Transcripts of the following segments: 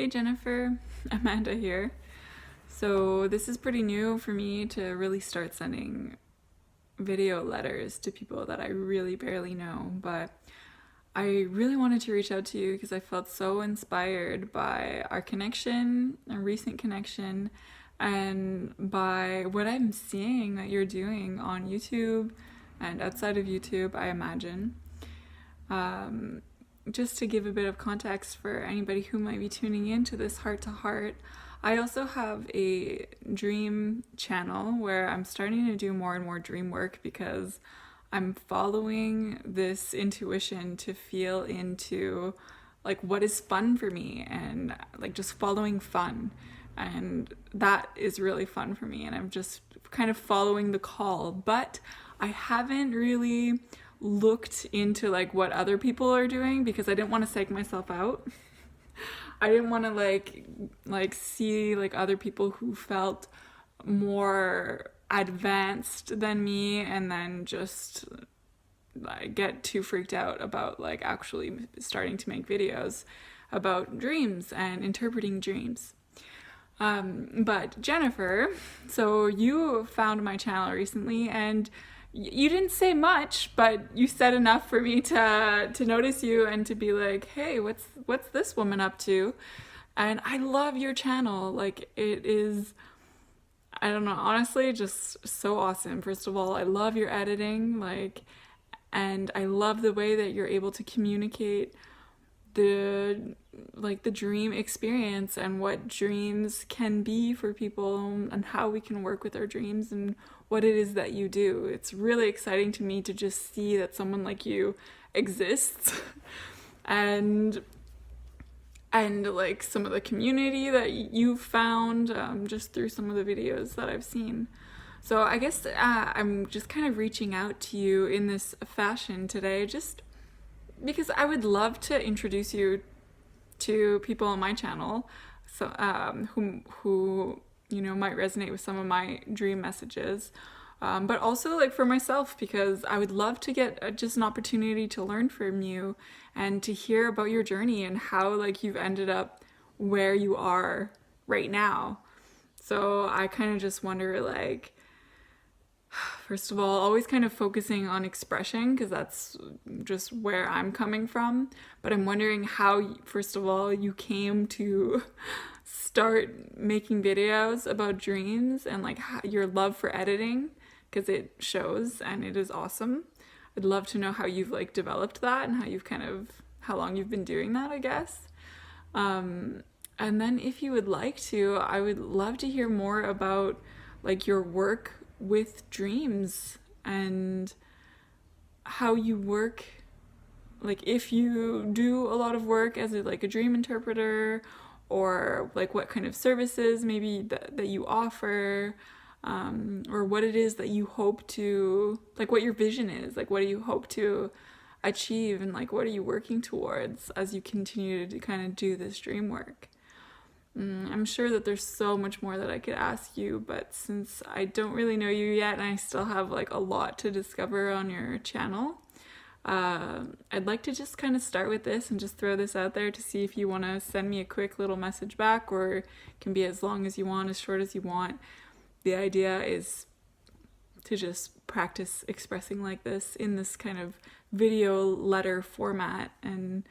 Hey Jennifer, Amanda here. So this is pretty new for me to really start sending video letters to people that I really barely know, but I really wanted to reach out to you because I felt so inspired by our connection, our recent connection, and by what I'm seeing that you're doing on YouTube and outside of YouTube, I imagine. Um, just to give a bit of context for anybody who might be tuning into this heart to heart, I also have a dream channel where I'm starting to do more and more dream work because I'm following this intuition to feel into like what is fun for me and like just following fun. And that is really fun for me, and I'm just kind of following the call, but I haven't really looked into like what other people are doing because I didn't want to psych myself out. I didn't want to like see like other people who felt more advanced than me and then just like get too freaked out about like actually starting to make videos about dreams and interpreting dreams. But Jennifer, so you found my channel recently and you didn't say much, but you said enough for me to notice you and to be like, hey, what's this woman up to? And I love your channel. Like it is, I don't know, honestly, just so awesome. First of all, I love your editing, like, and I love the way that you're able to communicate the dream experience and what dreams can be for people and how we can work with our dreams and what it is that you do. It's really exciting to me to just see that someone like you exists and like some of the community that you've found just through some of the videos that I've seen. So I guess I'm just kind of reaching out to you in this fashion today, just because I would love to introduce you to people on my channel, so who you know might resonate with some of my dream messages, but also like for myself because I would love to get just an opportunity to learn from you and to hear about your journey and how like you've ended up where you are right now. So I kind of just wonder like, first of all, always kind of focusing on expression because that's just where I'm coming from. But I'm wondering how, first of all, you came to start making videos about dreams and like your love for editing because it shows and it is awesome. I'd love to know how you've like developed that and how long you've been doing that, I guess. And then if you would like to, I would love to hear more about like your work with dreams and how you work, like if you do a lot of work as like a dream interpreter or like what kind of services maybe that you offer, or what it is that you hope to, like what your vision is, like what do you hope to achieve and like what are you working towards as you continue to kind of do this dream work. I'm sure that there's so much more that I could ask you, but since I don't really know you yet and I still have like a lot to discover on your channel, I'd like to just kind of start with this and just throw this out there to see if you want to send me a quick little message back, or it can be as long as you want, as short as you want. The idea is to just practice expressing like this in this kind of video letter format and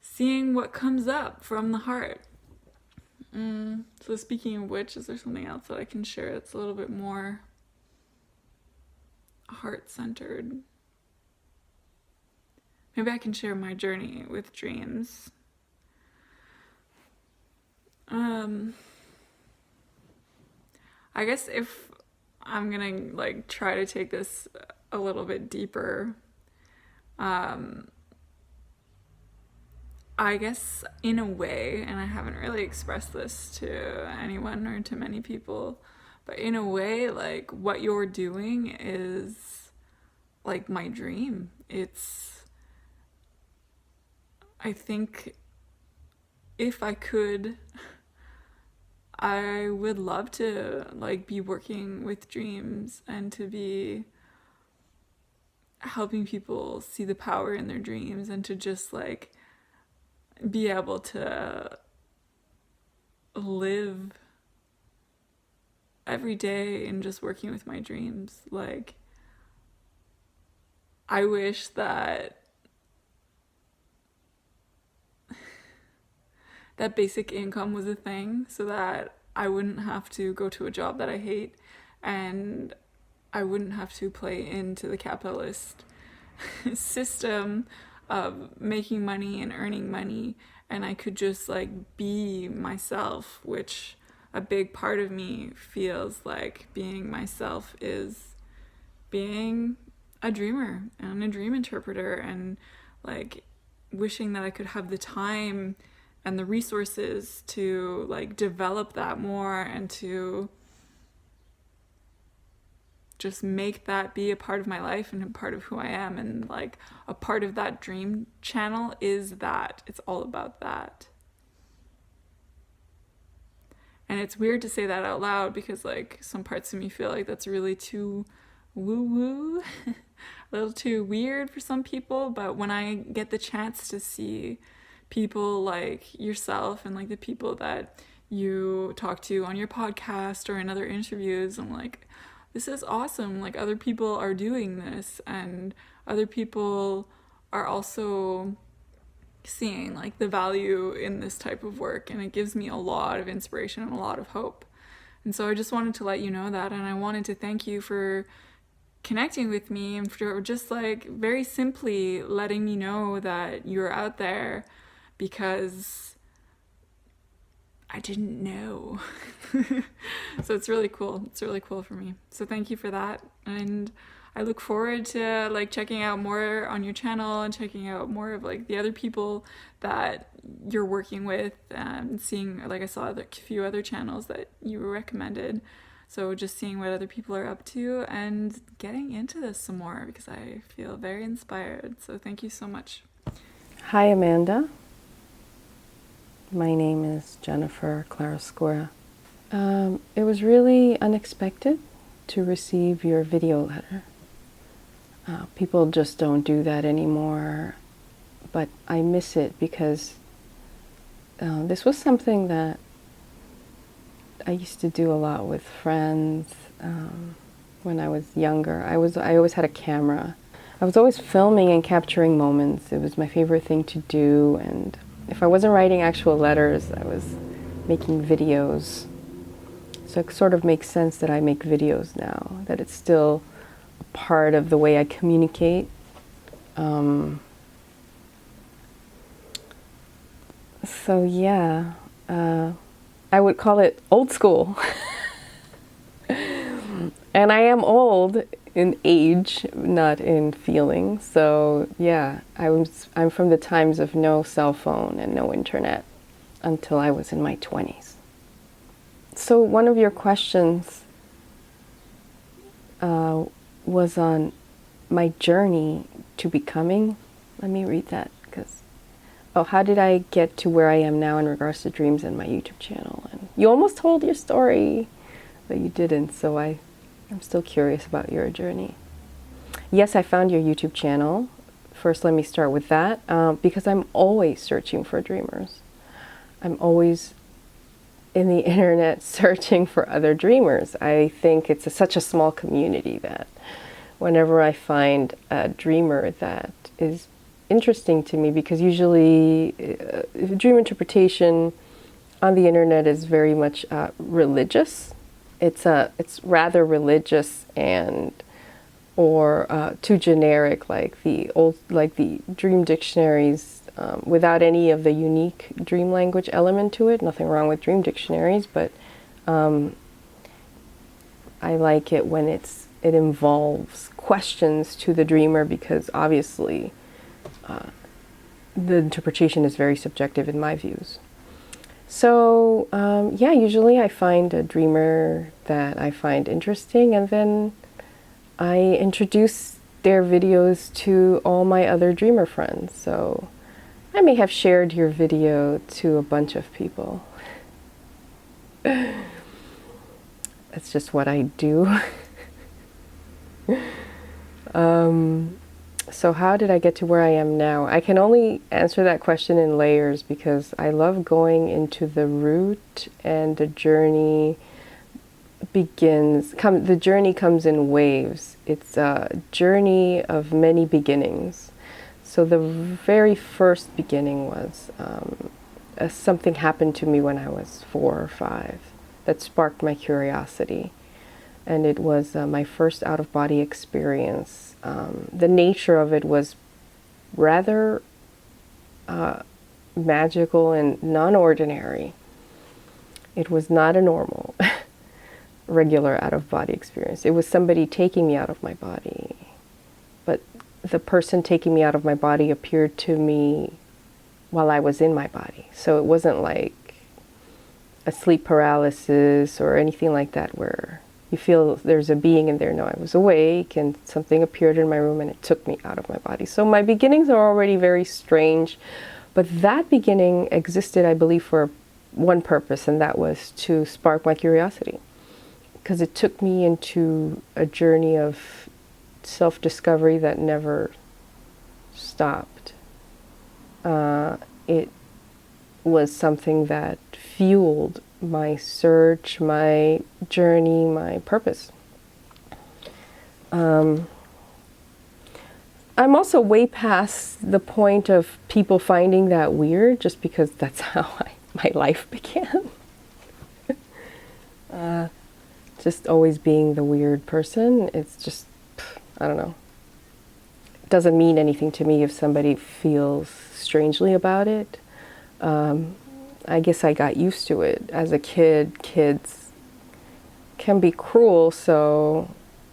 seeing what comes up from the heart. So speaking of which, is there something else that I can share that's a little bit more heart-centered? Maybe I can share my journey with dreams. I guess if I'm gonna like try to take this a little bit deeper, I guess in a way, and I haven't really expressed this to anyone or to many people, but in a way, like what you're doing is like my dream. I think if I could, I would love to like be working with dreams and to be helping people see the power in their dreams and to just like be able to every day in just working with my dreams. Like, I wish that that basic income was a thing so that I wouldn't have to go to a job that I hate, and I wouldn't have to play into the capitalist system of making money and earning money, and I could just like be myself, which a big part of me feels like being myself is being a dreamer and a dream interpreter, and like wishing that I could have the time and the resources to like develop that more and to just make that be a part of my life and a part of who I am. And like a part of that dream channel is that it's all about that. And it's weird to say that out loud because like some parts of me feel like that's really too woo-woo, a little too weird for some people. But when I get the chance to see people like yourself and like the people that you talk to on your podcast or in other interviews, I'm like, this is awesome. Like other people are doing this, and other people are also seeing like the value in this type of work, and it gives me a lot of inspiration and a lot of hope. And so I just wanted to let you know that, and I wanted to thank you for connecting with me and for just like very simply letting me know that you're out there, because I didn't know. So it's really cool. It's really cool for me. So thank you for that. And I look forward to like checking out more on your channel and checking out more of like the other people that you're working with, and seeing, like I saw a few other channels that you recommended. So just seeing what other people are up to and getting into this some more, because I feel very inspired. So thank you so much. Hi, Amanda. My name is Jenniffer ClarOscura. It was really unexpected to receive your video letter. People just don't do that anymore, but I miss it because this was something that I used to do a lot with friends when I was younger. I always had a camera. I was always filming and capturing moments. It was my favorite thing to do, and if I wasn't writing actual letters, I was making videos. So it sort of makes sense that I make videos now, that it's still a part of the way I communicate. So yeah, I would call it old school. And I am old in age, not in feeling. So yeah, I'm from the times of no cell phone and no internet until I was in my 20s. So one of your questions was on my journey to becoming. Let me read that, because how did I get to where I am now in regards to dreams and my YouTube channel? And you almost told your story, but you didn't. So I'm still curious about your journey. Yes, I found your YouTube channel. First, let me start with that, because I'm always searching for dreamers. I'm always in the internet searching for other dreamers. I think it's such a small community that whenever I find a dreamer that is interesting to me, because usually dream interpretation on the internet is very much religious. It's rather religious or too generic, like the dream dictionaries, without any of the unique dream language element to it. Nothing wrong with dream dictionaries, but I like it when it involves questions to the dreamer, because obviously the interpretation is very subjective in my views. So yeah, usually I find a dreamer that I find interesting, and then I introduce their videos to all my other dreamer friends. So I may have shared your video to a bunch of people. That's just what I do. So how did I get to where I am now? I can only answer that question in layers, because I love going into the root and the journey the journey comes in waves. It's a journey of many beginnings. So the very first beginning was something happened to me when I was 4 or 5 that sparked my curiosity. And it was my first out-of-body experience. The nature of it was rather magical and non-ordinary. It was not a normal, regular out-of-body experience. It was somebody taking me out of my body. But the person taking me out of my body appeared to me while I was in my body. So it wasn't like a sleep paralysis or anything like that where you feel there's a being in there. No, I was awake and something appeared in my room and it took me out of my body. So my beginnings are already very strange, but that beginning existed, I believe, for one purpose, and that was to spark my curiosity, because it took me into a journey of self-discovery that never stopped. It was something that fueled my search, my journey, my purpose. I'm also way past the point of people finding that weird, just because that's how my life began. Just always being the weird person. It's just, I don't know. It doesn't mean anything to me if somebody feels strangely about it. I guess I got used to it. As a kid, kids can be cruel,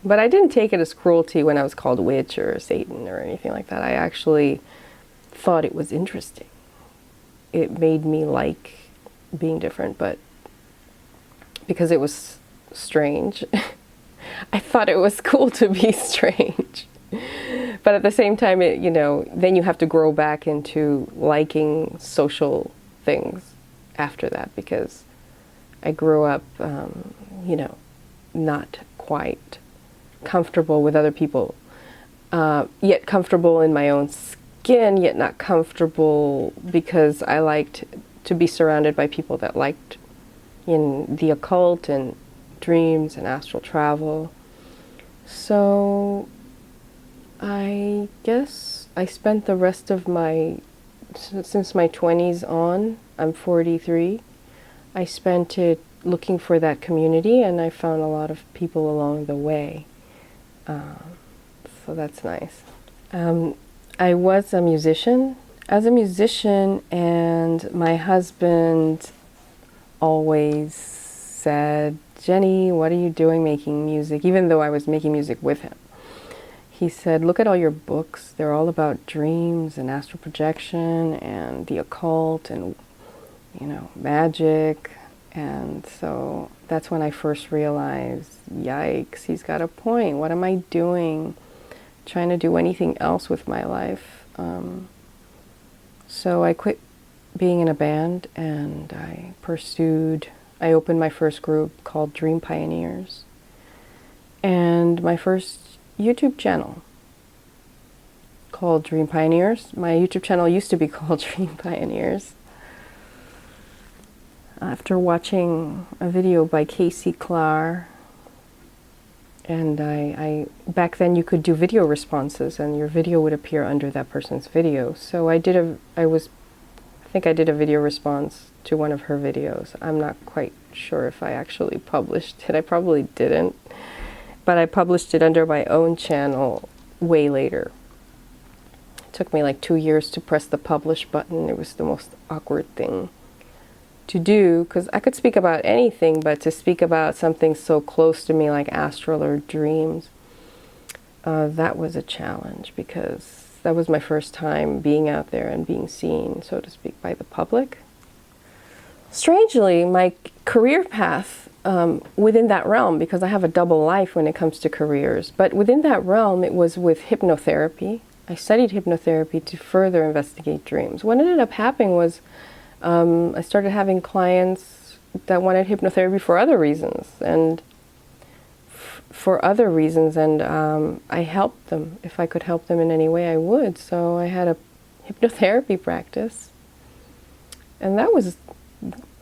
but I didn't take it as cruelty when I was called witch or Satan or anything like that. I actually thought it was interesting. It made me like being different, but because it was strange, I thought it was cool to be strange. But at the same time, then you have to grow back into liking social things after that, because I grew up, not quite comfortable with other people, yet comfortable in my own skin, yet not comfortable, because I liked to be surrounded by people that liked in the occult and dreams and astral travel. So I guess I spent the rest of since my 20s on, I'm 43, I spent it looking for that community, and I found a lot of people along the way. So that's nice. I was a musician. As a musician, and my husband always said, "Jenny, what are you doing making music?" Even though I was making music with him. He said, "Look at all your books. They're all about dreams and astral projection and the occult and, magic." And so that's when I first realized, yikes, he's got a point. What am I doing? Trying to do anything else with my life. So I quit being in a band, and I opened my first group called Dream Pioneers, and my first YouTube channel called Dream Pioneers. My YouTube channel used to be called Dream Pioneers. After watching a video by Casey Clar, and I back then you could do video responses, and your video would appear under that person's video. So I think I did a video response to one of her videos. I'm not quite sure if I actually published it. I probably didn't. But I published it under my own channel way later. It took me like 2 years to press the publish button. It was the most awkward thing to do, because I could speak about anything, but to speak about something so close to me like astral or dreams, that was a challenge, because that was my first time being out there and being seen, so to speak, by the public. Strangely, my career path within that realm, because I have a double life when it comes to careers, but within that realm, it was with hypnotherapy. I studied hypnotherapy to further investigate dreams. What ended up happening was I started having clients that wanted hypnotherapy for other reasons, and I helped them. If I could help them in any way, I would. So I had a hypnotherapy practice, and that was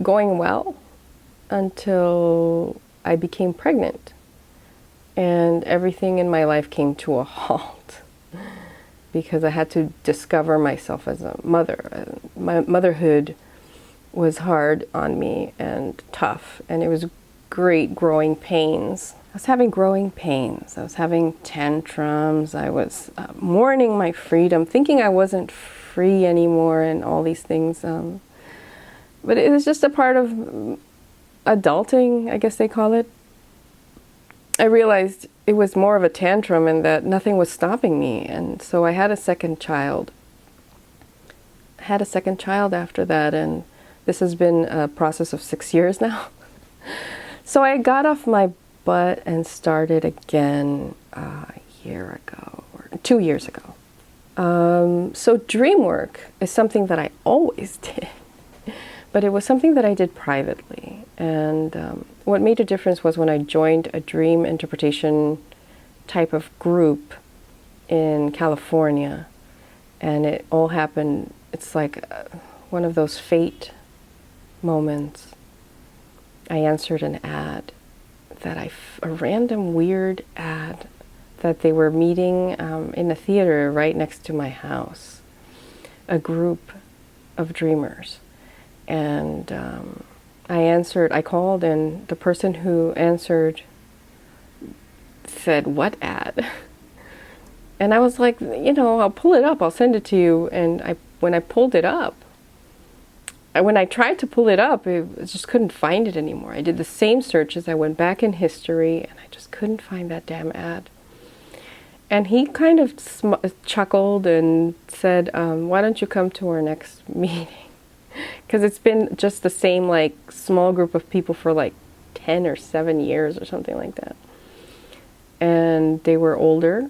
going well until I became pregnant. And everything in my life came to a halt because I had to discover myself as a mother. My motherhood was hard on me and tough, and it was great growing pains. I was having growing pains. I was having tantrums. I was mourning my freedom, thinking I wasn't free anymore and all these things. But it was just a part of adulting, I guess they call it. I realized it was more of a tantrum and that nothing was stopping me. And so I had a second child. I had a second child after that, and this has been a process of 6 years now. So I got off my butt and started again a year ago, or 2 years ago. So dream work is something that I always did, but it was something that I did privately. And what made a difference was when I joined a dream interpretation type of group in California, and it all happened, it's like one of those fate moments. I answered an ad a random weird ad that they were meeting in a theater right next to my house, a group of dreamers. And I called, and the person who answered said, "What ad?" And I was like, I'll pull it up, I'll send it to you. And when I pulled it up, when I tried to pull it up, I just couldn't find it anymore. I did the same searches. I went back in history, and I just couldn't find that damn ad. And he kind of chuckled and said, "Why don't you come to our next meeting?" Because it's been just the same small group of people for 10 or 7 years or something like that. And they were older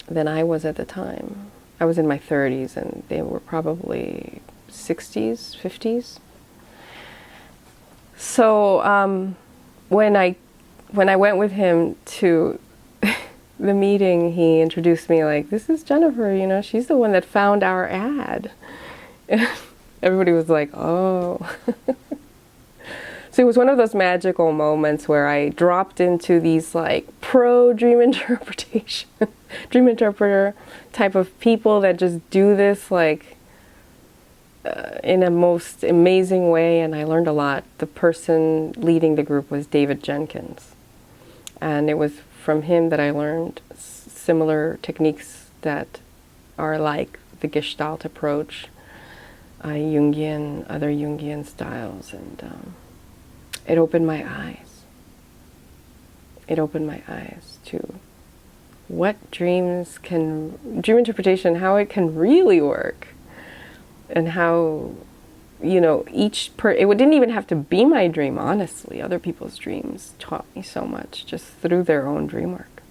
than I was at the time. I was in my 30s, and they were probably 60s, 50s. So when I went with him to the meeting, he introduced me "This is Jenniffer, she's the one that found our ad." Everybody was like, "Oh." So it was one of those magical moments where I dropped into these pro dream interpretation, dream interpreter type of people that just do this in a most amazing way, and I learned a lot. The person leading the group was David Jenkins, and it was from him that I learned similar techniques that are like the Gestalt approach, other Jungian styles, and it opened my eyes. It opened my eyes to what dream interpretation, how it can really work, and how, it didn't even have to be my dream, honestly. Other people's dreams taught me so much just through their own dream work.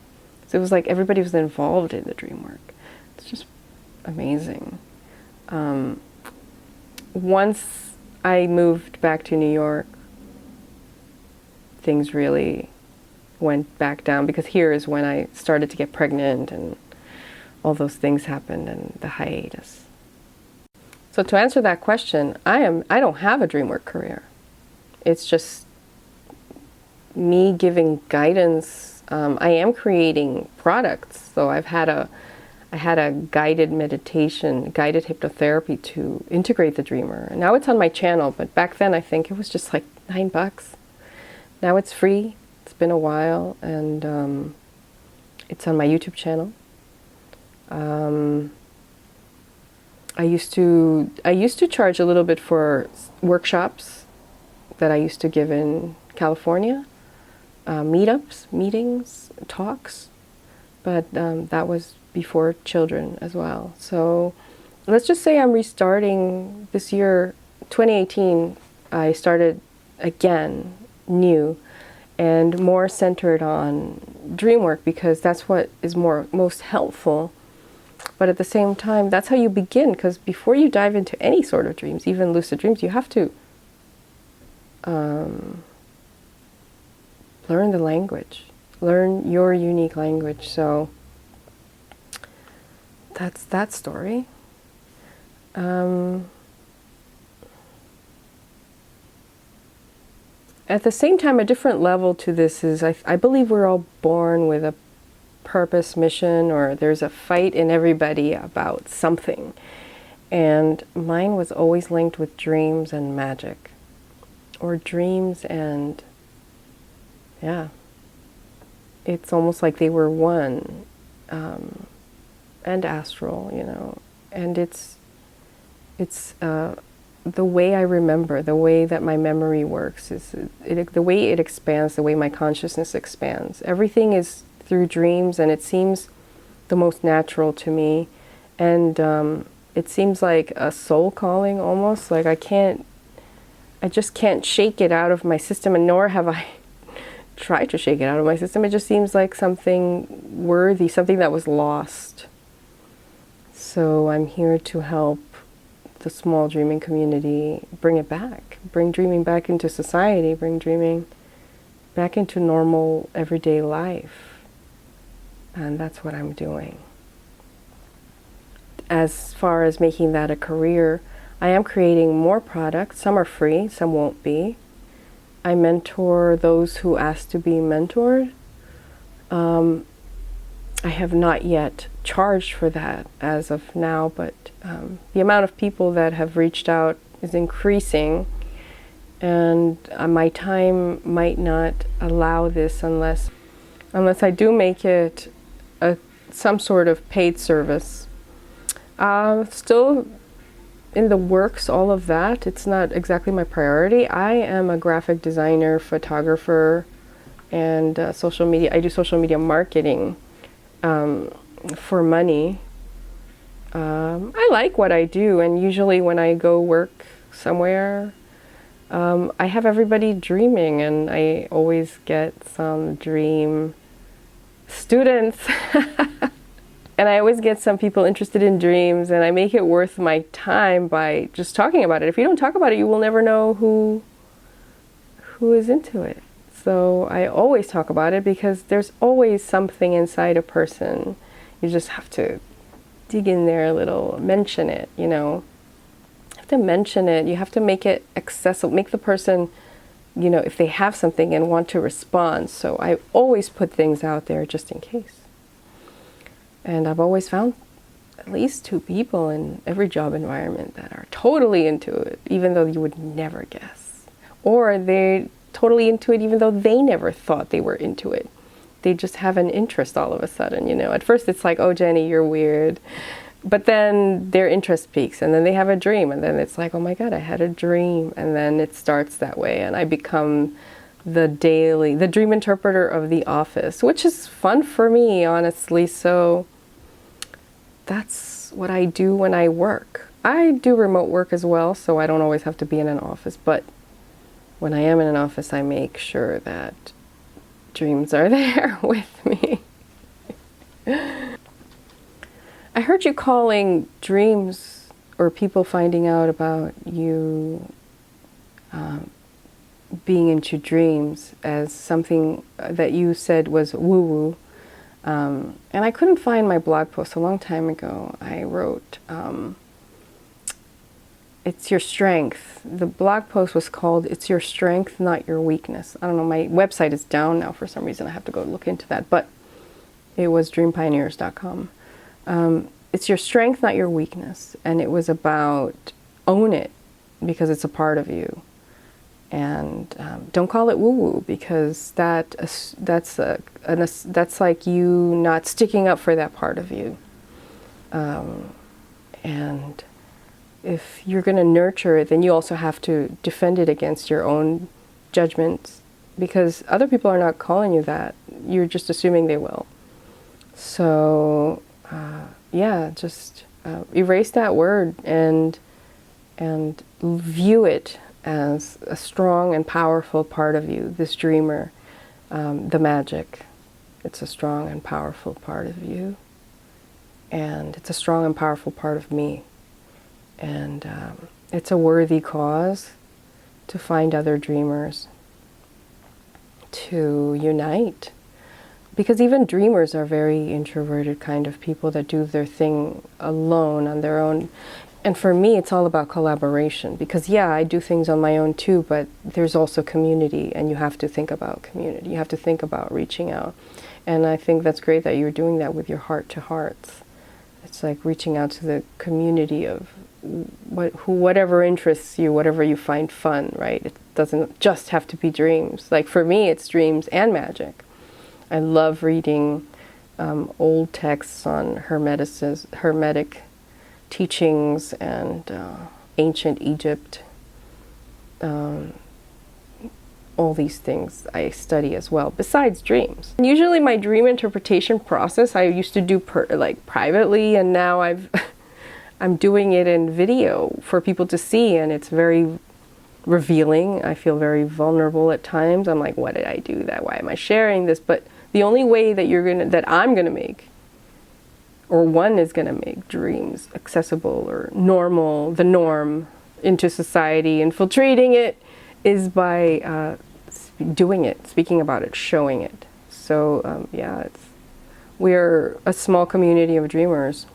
So it was like everybody was involved in the dream work. It's just amazing. Once I moved back to New York, things really went back down, because here is when I started to get pregnant and all those things happened, and the hiatus. So to answer that question, I don't have a dreamwork career. It's just me giving guidance. I am creating products. So I had a guided meditation, guided hypnotherapy to integrate the dreamer. And now it's on my channel, but back then I think it was just $9. Now it's free. It's been a while, and it's on my YouTube channel. I used to charge a little bit for workshops that I used to give in California, meetings, talks, but that was before children as well. So let's just say I'm restarting this year, 2018. I started again new and more centered on dream work, because that's what is most helpful. But at the same time, that's how you begin, because before you dive into any sort of dreams, even lucid dreams, you have to learn the language, learn your unique language. So that's that story. At the same time, a different level to this is I believe we're all born with a purpose, mission, or there's a fight in everybody about something. And mine was always linked with dreams and magic, or dreams and, yeah, it's almost like they were one, and astral, you know, and it's the way I remember, the way that my memory works, is the way it expands, the way my consciousness expands. Everything is through dreams, and it seems the most natural to me. And it seems like a soul calling almost, like I just can't shake it out of my system, and nor have I tried to shake it out of my system. It just seems like something worthy, something that was lost. So I'm here to help the small dreaming community bring it back, bring dreaming back into society, bring dreaming back into normal everyday life. And that's what I'm doing. As far as making that a career, I am creating more products. Some are free, some won't be. I mentor those who ask to be mentored. I have not yet charged for that as of now, but the amount of people that have reached out is increasing, and my time might not allow this unless I do make it some sort of paid service. Still in the works, all of that. It's not exactly my priority. I am a graphic designer, photographer, and social media. I do social media marketing for money. I like what I do, and usually when I go work somewhere, I have everybody dreaming, and I always get some dream students. And I always get some people interested in dreams, and I make it worth my time by just talking about it. If you don't talk about it, you will never know who is into it. So I always talk about it because there's always something inside a person. You just have to dig in there a little, mention it, you know. You have to mention it. You have to make it accessible, make the person, you know, if they have something and want to respond. So I always put things out there just in case. And I've always found at least 2 people in every job environment that are totally into it, even though you would never guess. Or they're totally into it even though they never thought they were into it. They just have an interest all of a sudden, you know. At first it's like, oh, Jenny, you're weird. But then their interest peaks, and then they have a dream, and then it's like, oh my God, I had a dream. And then it starts that way, and I become the dream interpreter of the office, which is fun for me, honestly. So that's what I do when I work. I do remote work as well, so I don't always have to be in an office, but when I am in an office, I make sure that dreams are there with me. I heard you calling dreams, or people finding out about you being into dreams, as something that you said was woo-woo. And I couldn't find my blog post a long time ago. I wrote, it's your strength. The blog post was called, It's Your Strength, Not Your Weakness. I don't know, my website is down now for some reason. I have to go look into that, but it was dreampioneers.com. It's your strength, not your weakness. And it was about own it, because it's a part of you. And don't call it woo-woo, because that's like you not sticking up for that part of you. And if you're going to nurture it, then you also have to defend it against your own judgments, because other people are not calling you that. You're just assuming they will. So yeah, just erase that word and view it as a strong and powerful part of you, this dreamer, the magic. It's a strong and powerful part of you, and it's a strong and powerful part of me. And it's a worthy cause to find other dreamers, to unite. Because even dreamers are very introverted kind of people that do their thing alone, on their own. And for me, it's all about collaboration, because yeah, I do things on my own too, but there's also community, and you have to think about community. You have to think about reaching out. And I think that's great that you're doing that with your heart to hearts. It's like reaching out to the community of whatever interests you, whatever you find fun, right? It doesn't just have to be dreams. Like for me, it's dreams and magic. I love reading old texts on hermetic teachings and ancient Egypt. All these things I study as well, besides dreams. Usually my dream interpretation process I used to do privately, and now I'm doing it in video for people to see, and it's very revealing. I feel very vulnerable at times. I'm like, what did I do that? Why am I sharing this? But the only way that I'm gonna make, or one is gonna make dreams accessible or normal, the norm into society, infiltrating it, is by doing it, speaking about it, showing it. So yeah, we're a small community of dreamers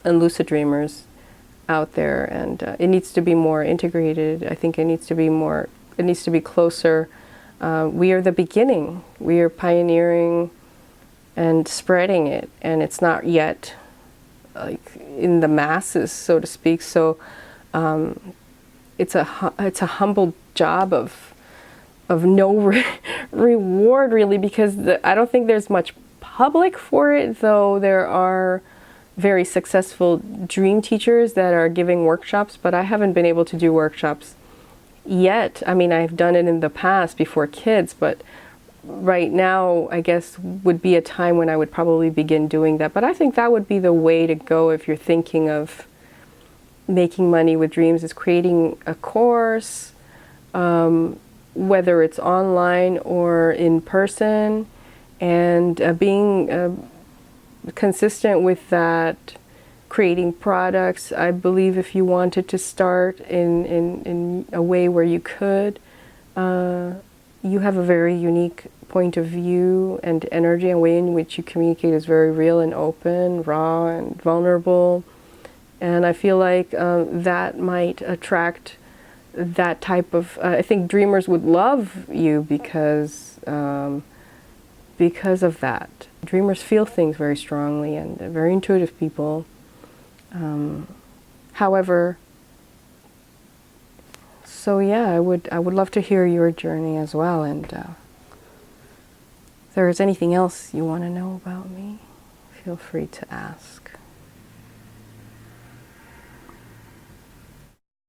and lucid dreamers out there, and it needs to be more integrated. I think it needs to be closer. We are the beginning. We are pioneering and spreading it, and it's not yet like in the masses, so to speak. So it's a humble job of no reward, really, because I don't think there's much public for it, though there are very successful dream teachers that are giving workshops, but I haven't been able to do workshops yet. I mean, I've done it in the past before kids, but right now, I guess, would be a time when I would probably begin doing that. But I think that would be the way to go if you're thinking of making money with dreams, is creating a course, whether it's online or in person, and being consistent with that, creating products. I believe if you wanted to start in a way where you could, you have a very unique point of view and energy, and way in which you communicate is very real and open, raw and vulnerable. And I feel like that might attract that type of, I think dreamers would love you because of that. Dreamers feel things very strongly, and they're very intuitive people. However, so yeah, I would love to hear your journey as well, and if there is anything else you want to know about me, feel free to ask.